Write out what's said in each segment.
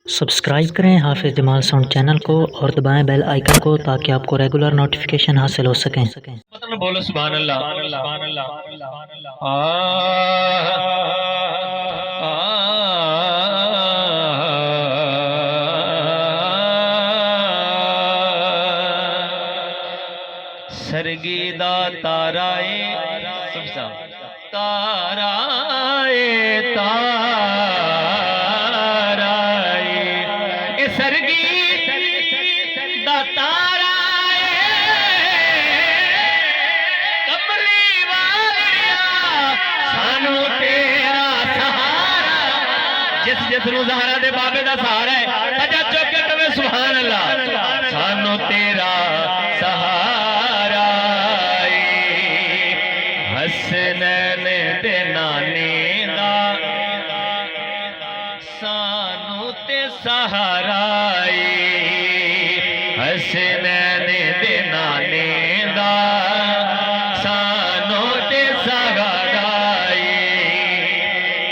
Subscribe करें हाफिज़ Jamal sound channel को और दबाएं बेल आइकन को ताकि आपको रेगुलर नोटिफिकेशन हासिल हो सकें। बोलो सुभान अल्लाह। सरगीदा ताराए ताराए ताराए सरगी दा ताराए कमली वालिया सानू तेरा सहारा जिस नू ज़हरा दे बाबे दा सहारा है अजा चुक के कवे सुभान अल्लाह। सानू तेरा सहारा हसनैन दे नाने दा सानू ते सहारा हसनैन दे नाने दा सानू ते सहारा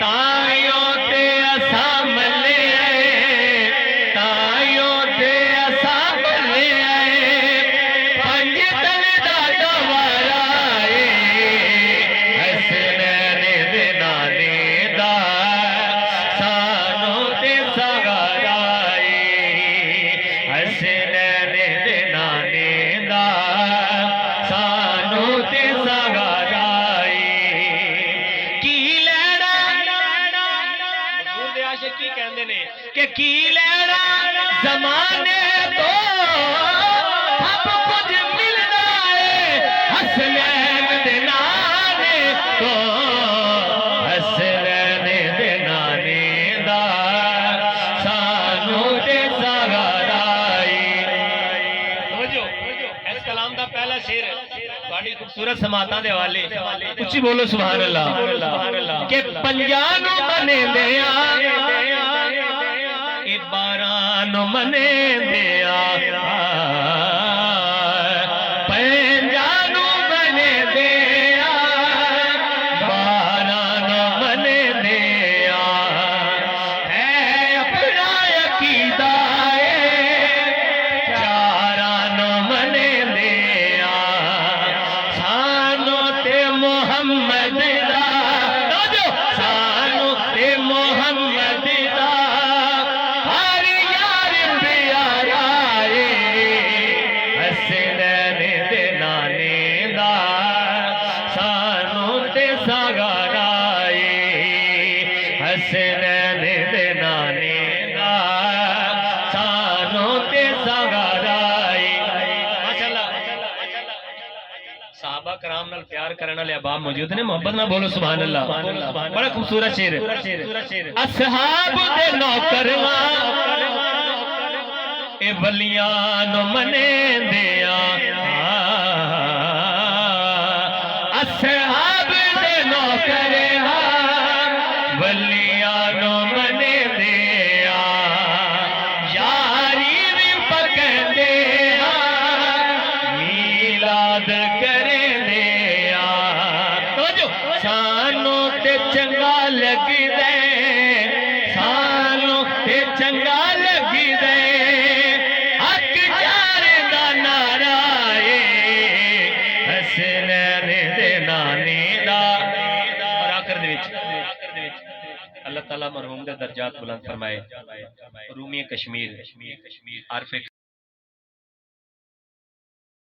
तायो ते असा मले तायो ते असा मले पंज तन दा गवारा हसनैन दे नाने दा सानू ते सहारा हसनैन दे नाने दा सानू ते सहारा की लेना हुजूर दे आशिक की कहंदे ने कि की लेना ज़माने तो सब कुछ मिलना है हसनैन दे नाने तो हसनैन दे नाने दा सानू ते सहारा इस कलाम दा पहला शेर बड़ी खूबसूरत समातां दे हवाले उच्ची बोलो सुभान अल्लाह के पंजां नू मने दिया ए 12 नू मने दिया पंजां नू मने दिया 12 नू मने दिया है अपना अकीदा चारा नू मने दिया सानू ते मोहम्मद दा सानू ते मोहम्मद दा हर यार प्यारा हसनैन दे नाने दा सानू ते सहारा हसनैन दे नाने दा सानू ते सहारा माशाअल्लाह। साहबा कराम नाल प्यार करने वाले अहबाब मौजूद ने मोहब्बत ना बोलो सुभान अल्लाह। बड़ा खूबसूरत शेर असहाब दे नौकरवा ए वलियां नु मने दिया असहाब दे नौकरवा वलियां नु मने दिया यारी भी पकड़े मीलाद करे दिया सानू ते चंगा लगदे सानू ते चंगा लगदे हक चारे दा नारा हसनैन दे नाने दा और आखिर दे विच अल्लाह ताला मरहूम दे दर्जात बुलंद फरमाए रूमी कश्मीर आरफे